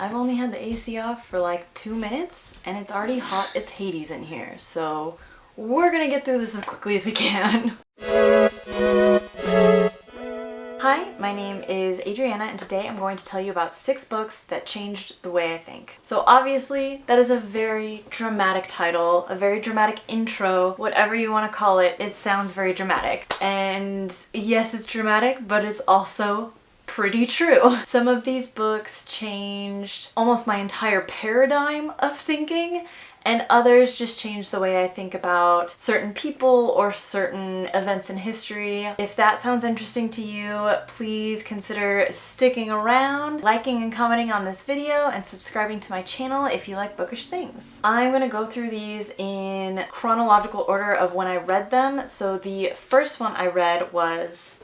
I've only had the AC off for like 2 minutes and it's already hot as Hades in here, so we're gonna get through this as quickly as we can. Hi, my name is Adriana and today I'm going to tell you about 6 books that changed the way I think. So obviously that is a very dramatic title, a very dramatic intro, whatever you want to call it, it sounds very dramatic. And yes, it's dramatic, but it's also pretty true. Some of these books changed almost my entire paradigm of thinking, and others just changed the way I think about certain people or certain events in history. If that sounds interesting to you, please consider sticking around, liking and commenting on this video, and subscribing to my channel if you like bookish things. I'm gonna go through these in chronological order of when I read them. So the first one I read was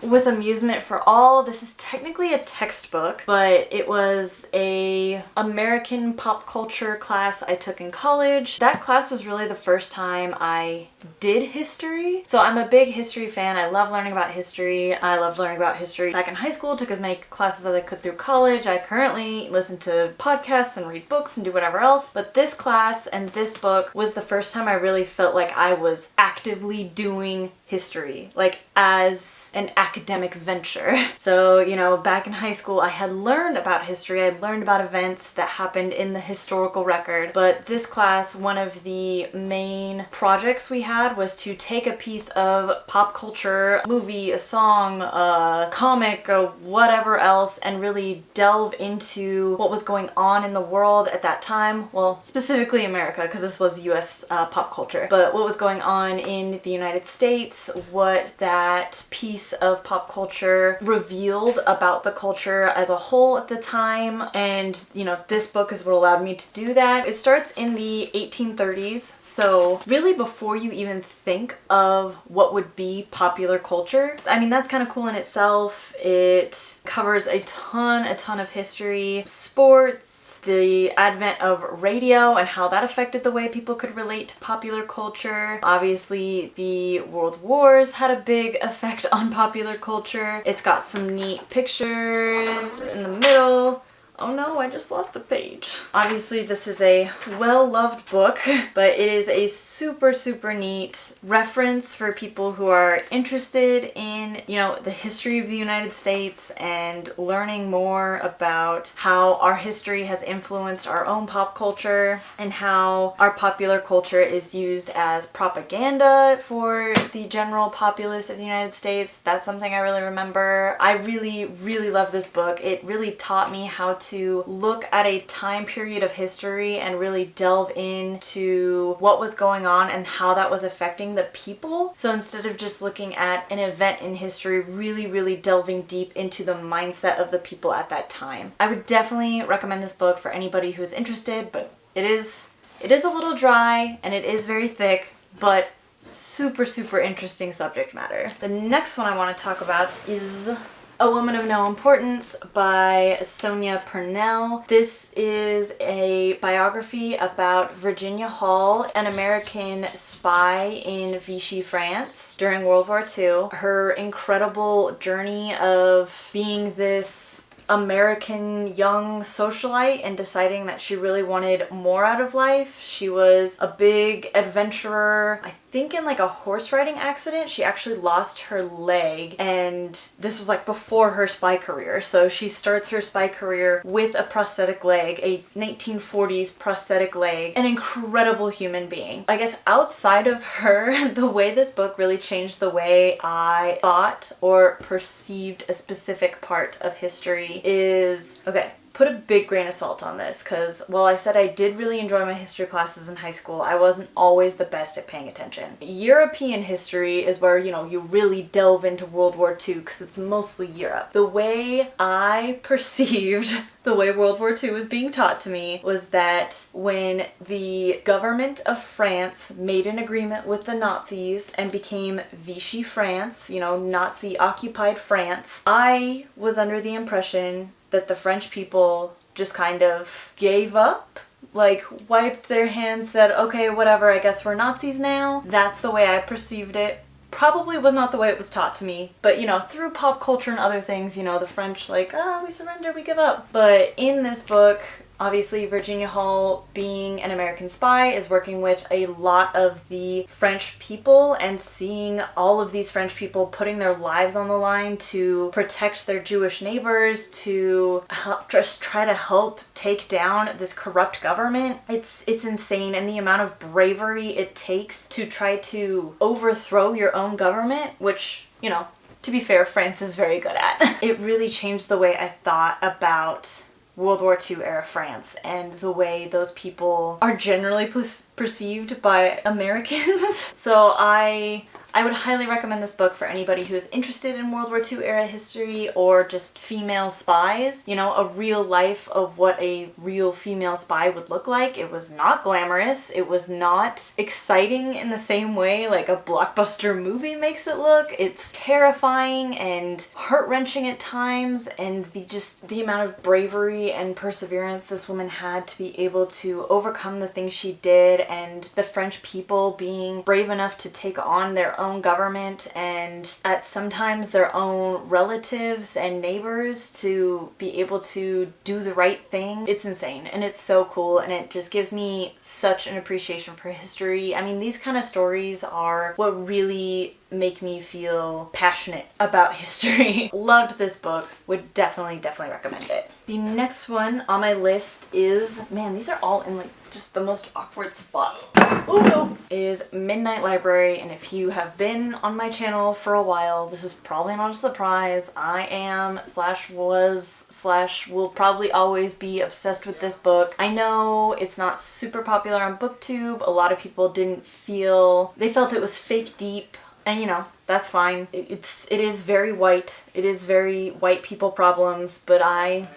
With Amusement for All. This is technically a textbook, but it was a American pop culture class I took in college. That class was really the first time I did history. So I'm a big history fan. I love learning about history. I loved learning about history back in high school, took as many classes as I could through college. I currently listen to podcasts and read books and do whatever else. But this class and this book was the first time I really felt like I was actively doing history, like as an academic venture. So, you know, back in high school, I had learned about history. I had learned about events that happened in the historical record. But this class, one of the main projects we had was to take a piece of pop culture, a movie, a song, a comic, or whatever else, and really delve into what was going on in the world at that time. Well, specifically America, because this was US pop culture. But what was going on in the United States, what that piece of pop culture revealed about the culture as a whole at the time. And, you know, this book is what allowed me to do that. It starts in the 1830s, so really before you even think of what would be popular culture. I mean, that's kind of cool in itself. It covers a ton of history, sports, the advent of radio and how that affected the way people could relate to popular culture. Obviously, the World Wars had a big effect on popular culture. It's got some neat pictures in the middle. Oh no, I just lost a page. Obviously, this is a well-loved book, but it is a super neat reference for people who are interested in, you know, the history of the United States and learning more about how our history has influenced our own pop culture and how our popular culture is used as propaganda for the general populace of the United States. That's something I really remember. I really love this book. It really taught me how to look at a time period of history and really delve into what was going on and how that was affecting the people. So instead of just looking at an event in history, really delving deep into the mindset of the people at that time. I would definitely recommend this book for anybody who's interested, but it is a little dry and it is very thick, but super interesting subject matter. The next one I want to talk about is A Woman of No Importance by Sonia Purnell. This is a biography about Virginia Hall, an American spy in Vichy, France during World War II. Her incredible journey of being this American young socialite and deciding that she really wanted more out of life. She was a big adventurer. I think in like a horse riding accident, she actually lost her leg, and this was like before her spy career. So she starts her spy career with a prosthetic leg, a 1940s prosthetic leg, an incredible human being. I guess outside of her, the way this book really changed the way I thought or perceived a specific part of history is, okay, put a big grain of salt on this, because while I said I did really enjoy my history classes in high school, I wasn't always the best at paying attention. European history is where, you know, you really delve into World War II because it's mostly Europe. The way I perceived the way World War II was being taught to me was that when the government of France made an agreement with the Nazis and became Vichy France, you know, Nazi-occupied France, I was under the impression that the French people just kind of gave up, like wiped their hands, said, okay, whatever, I guess we're Nazis now. That's the way I perceived it probably was not the way it was taught to me, but you know, through pop culture and other things, you know, the French like, oh, we surrender, we give up. But in this book, obviously, Virginia Hall, being an American spy, is working with a lot of the French people and seeing all of these French people putting their lives on the line to protect their Jewish neighbors, to just try to help take down this corrupt government. It's insane, and the amount of bravery it takes to try to overthrow your own government, which, you know, to be fair, France is very good at. It really changed the way I thought about World War II era France and the way those people are generally perceived by Americans. So I would highly recommend this book for anybody who is interested in World War II era history or just female spies. You know, a real life of what a real female spy would look like. It was not glamorous. It was not exciting in the same way like a blockbuster movie makes it look. It's terrifying and heart-wrenching at times, and the amount of bravery and perseverance this woman had to be able to overcome the things she did, and the French people being brave enough to take on their own government and at sometimes their own relatives and neighbors to be able to do the right thing. It's insane, and it's so cool, and it just gives me such an appreciation for history. I mean, these kind of stories are what really make me feel passionate about history. Loved this book. Would definitely recommend it. The next one on my list is, man, these are all in like just the most awkward spots. Oh no! Is Midnight Library, and if you have been on my channel for a while, this is probably not a surprise. I am / will probably always be obsessed with this book. I know it's not super popular on BookTube. A lot of people they felt it was fake deep. And you know, that's fine. It is very white. It is very white people problems, but I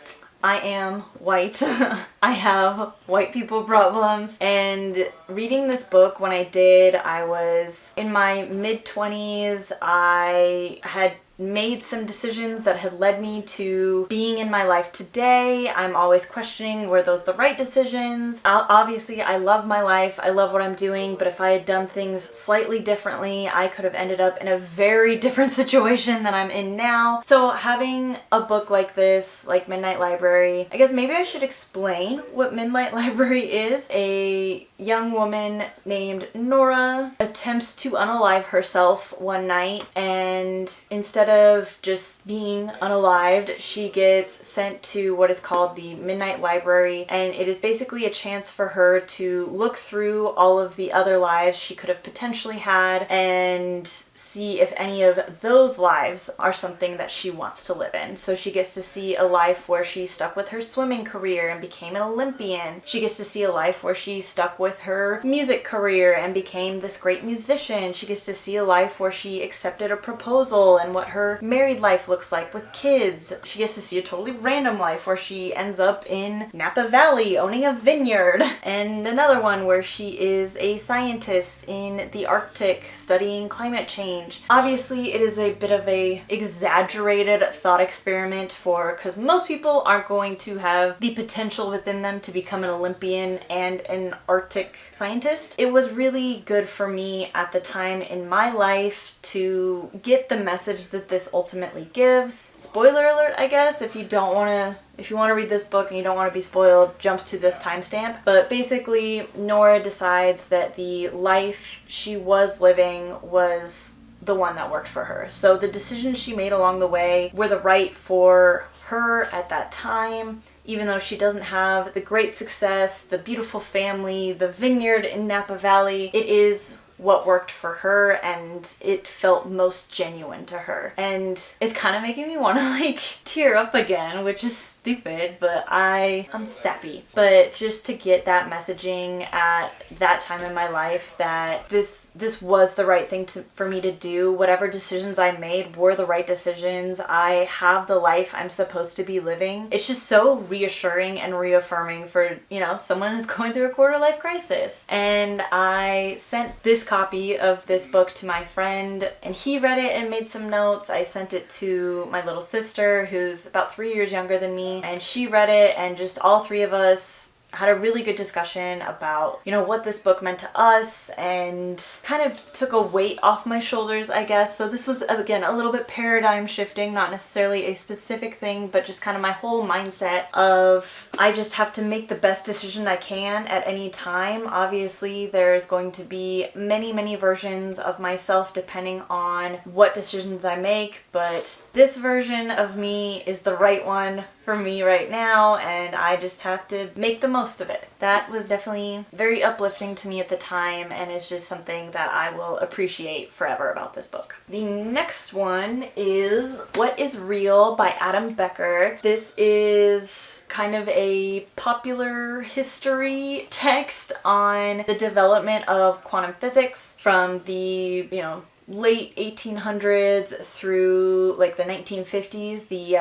am white. I have white people problems. And reading this book, when I did, I was in my mid-20s. I had made some decisions that had led me to being in my life today. I'm always questioning, were those the right decisions? Obviously, I love my life, I love what I'm doing, but if I had done things slightly differently, I could have ended up in a very different situation than I'm in now. So having a book like this, like Midnight Library, I guess maybe I should explain what Midnight Library is. A young woman named Nora attempts to unalive herself one night, and instead of just being unalived, she gets sent to what is called the Midnight Library, and it is basically a chance for her to look through all of the other lives she could have potentially had and see if any of those lives are something that she wants to live in. So she gets to see a life where she stuck with her swimming career and became an Olympian. She gets to see a life where she stuck with her music career and became this great musician. She gets to see a life where she accepted a proposal and what her married life looks like with kids. She gets to see a totally random life where she ends up in Napa Valley owning a vineyard, and another one where she is a scientist in the Arctic studying climate change. Obviously, it is a bit of a exaggerated thought experiment because most people aren't going to have the potential within them to become an Olympian and an Arctic scientist. It was really good for me at the time in my life to get the message that this ultimately gives. Spoiler alert, I guess, if you want to read this book and you don't want to be spoiled, jump to this timestamp. But basically, Nora decides that the life she was living was the one that worked for her. So the decisions she made along the way were the right for her at that time, even though she doesn't have the great success, the beautiful family, the vineyard in Napa Valley. It is what worked for her, and it felt most genuine to her. And it's kind of making me want to like tear up again, which is stupid, but I'm sappy. But just to get that messaging at that time in my life that this was the right thing for me to do. Whatever decisions I made were the right decisions. I have the life I'm supposed to be living. It's just so reassuring and reaffirming for, you know, someone who's going through a quarter life crisis. And I sent this copy of this book to my friend, and he read it and made some notes. I sent it to my little sister, who's about 3 years younger than me, and she read it, and just all three of us had a really good discussion about, you know, what this book meant to us, and kind of took a weight off my shoulders, I guess. So this was, again, a little bit paradigm shifting, not necessarily a specific thing, but just kind of my whole mindset of I just have to make the best decision I can at any time. Obviously, there's going to be many, many versions of myself depending on what decisions I make, but this version of me is the right one for me right now, and I just have to make the most of it. That was definitely very uplifting to me at the time, and it's just something that I will appreciate forever about this book. The next one is What is Real by Adam Becker. This is kind of a popular history text on the development of quantum physics from the, late 1800s through like the 1950s, the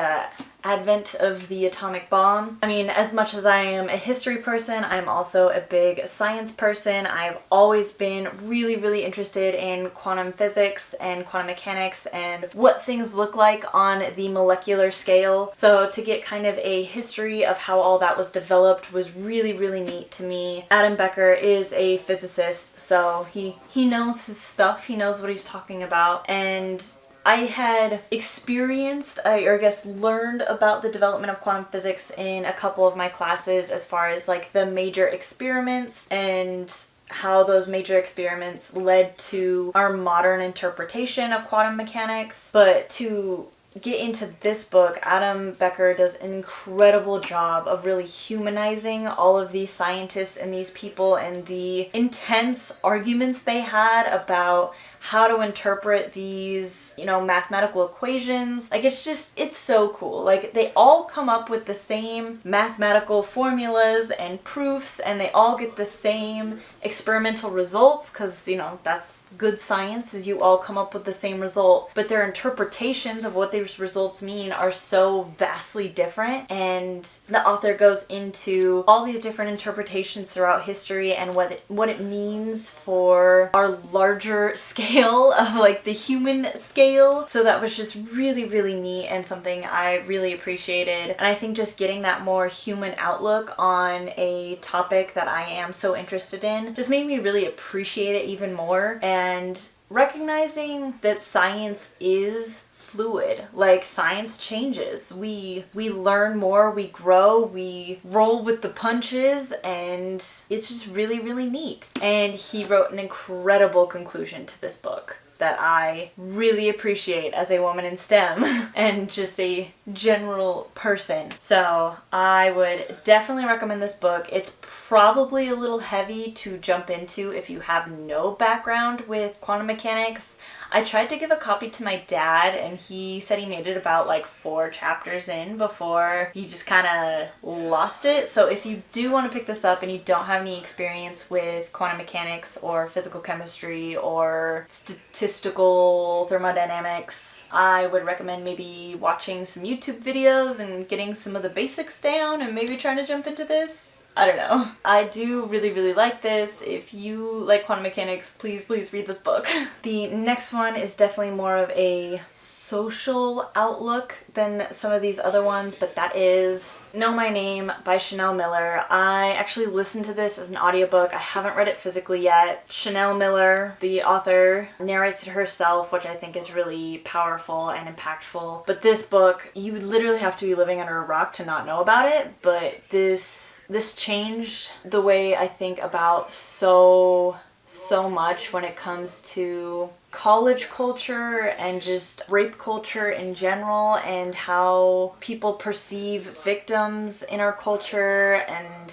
advent of the atomic bomb. I mean, as much as I am a history person, I'm also a big science person. I've always been really, really interested in quantum physics and quantum mechanics and what things look like on the molecular scale. So to get kind of a history of how all that was developed was really, really neat to me. Adam Becker is a physicist, so he knows his stuff. He knows what he's talking about, and I had experienced, or I guess learned about the development of quantum physics in a couple of my classes as far as like the major experiments and how those major experiments led to our modern interpretation of quantum mechanics. But to get into this book, Adam Becker does an incredible job of really humanizing all of these scientists and these people and the intense arguments they had about how to interpret these, mathematical equations. Like, it's so cool. Like, they all come up with the same mathematical formulas and proofs, and they all get the same experimental results, because, that's good science, is you all come up with the same result, but their interpretations of what these results mean are so vastly different. And the author goes into all these different interpretations throughout history and what it means for our larger scale of like the human scale. So that was just really, really neat and something I really appreciated. And I think just getting that more human outlook on a topic that I am so interested in just made me really appreciate it even more. And recognizing that science is fluid. Like, science changes. We learn more, we grow, we roll with the punches, and it's just really, really neat. And he wrote an incredible conclusion to this book that I really appreciate as a woman in STEM and just a general person. So I would definitely recommend this book. It's probably a little heavy to jump into if you have no background with quantum mechanics. I tried to give a copy to my dad, and he said he made it about like 4 chapters in before he just kind of lost it. So if you do want to pick this up and you don't have any experience with quantum mechanics or physical chemistry or statistical thermodynamics, I would recommend maybe watching some YouTube videos and getting some of the basics down and maybe trying to jump into this. I don't know. I do really, really like this. If you like quantum mechanics, please, please read this book. The next one is definitely more of a social outlook than some of these other ones, but that is Know My Name by Chanel Miller. I actually listened to this as an audiobook. I haven't read it physically yet. Chanel Miller, the author, narrates it herself, which I think is really powerful and impactful. But this book, you would literally have to be living under a rock to not know about it, but this changed the way I think about so much when it comes to college culture and just rape culture in general, and how people perceive victims in our culture. And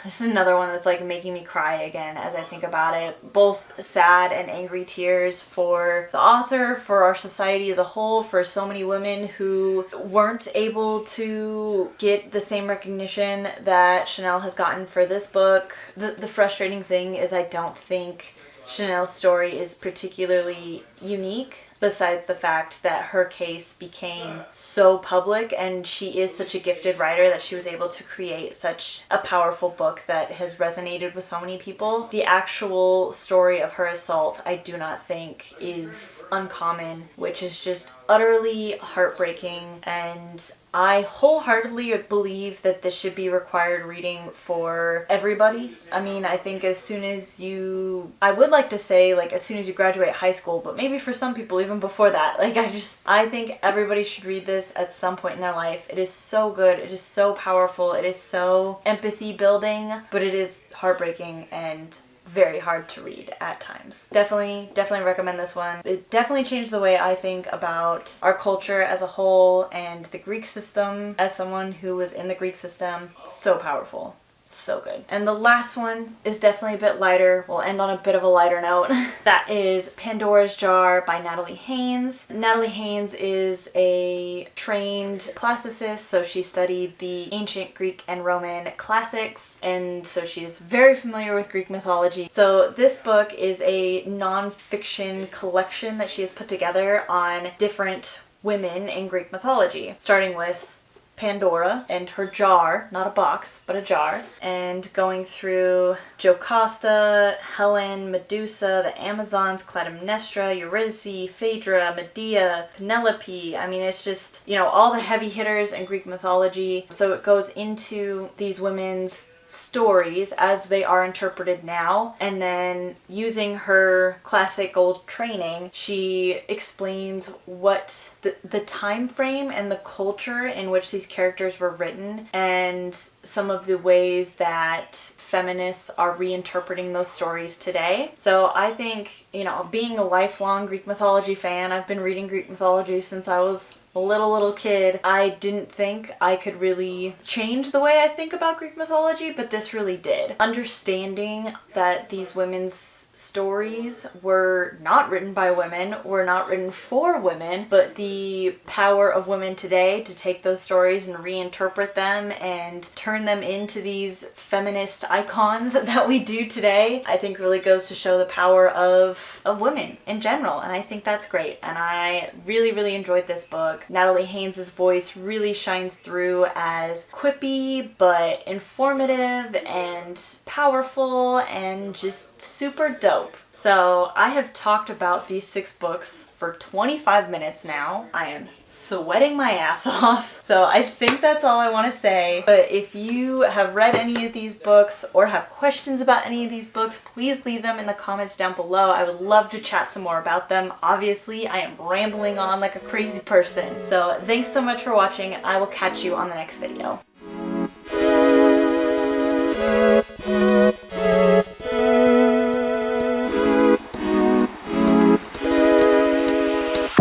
this is another one that's like making me cry again as I think about it. Both sad and angry tears for the author, for our society as a whole, for so many women who weren't able to get the same recognition that Chanel has gotten for this book. The frustrating thing is I don't think Chanel's story is particularly unique, besides the fact that her case became so public, and she is such a gifted writer that she was able to create such a powerful book that has resonated with so many people. The actual story of her assault, I do not think is uncommon, which is just utterly heartbreaking. And I wholeheartedly believe that this should be required reading for everybody. I mean, I think as soon as I would like to say like as soon as you graduate high school, but maybe for some people even before that. Like I think everybody should read this at some point in their life. It is so good. It is so powerful. It is so empathy building, but it is heartbreaking and very hard to read at times. Definitely recommend this one. It definitely changed the way I think about our culture as a whole and the Greek system. As someone who was in the Greek system, so powerful. So good. And the last one is definitely a bit lighter. We'll end on a bit of a lighter note. That is Pandora's Jar by Natalie Haynes. Natalie Haynes is a trained classicist, so she studied the ancient Greek and Roman classics, and so she is very familiar with Greek mythology. So this book is a non-fiction collection that she has put together on different women in Greek mythology, starting with Pandora and her jar, not a box, but a jar, and going through Jocasta, Helen, Medusa, the Amazons, Clytemnestra, Eurydice, Phaedra, Medea, Penelope. I mean, it's just, all the heavy hitters in Greek mythology. So it goes into these women's stories as they are interpreted now, and then using her classical training, she explains what the time frame and the culture in which these characters were written, and some of the ways that feminists are reinterpreting those stories today. So I think, being a lifelong Greek mythology fan, I've been reading Greek mythology since I was a little kid. I didn't think I could really change the way I think about Greek mythology, but this really did. Understanding that these women's stories were not written by women, were not written for women, but the power of women today to take those stories and reinterpret them and turn them into these feminist icons that we do today, I think really goes to show the power of women in general, and I think that's great. And I really enjoyed this book. Natalie Haynes' voice really shines through as quippy but informative and powerful and just super dope. So I have talked about these 6 books for 25 minutes now. I am sweating my ass off. So I think that's all I want to say. But if you have read any of these books or have questions about any of these books, please leave them in the comments down below. I would love to chat some more about them. Obviously, I am rambling on like a crazy person. So thanks so much for watching. I will catch you on the next video.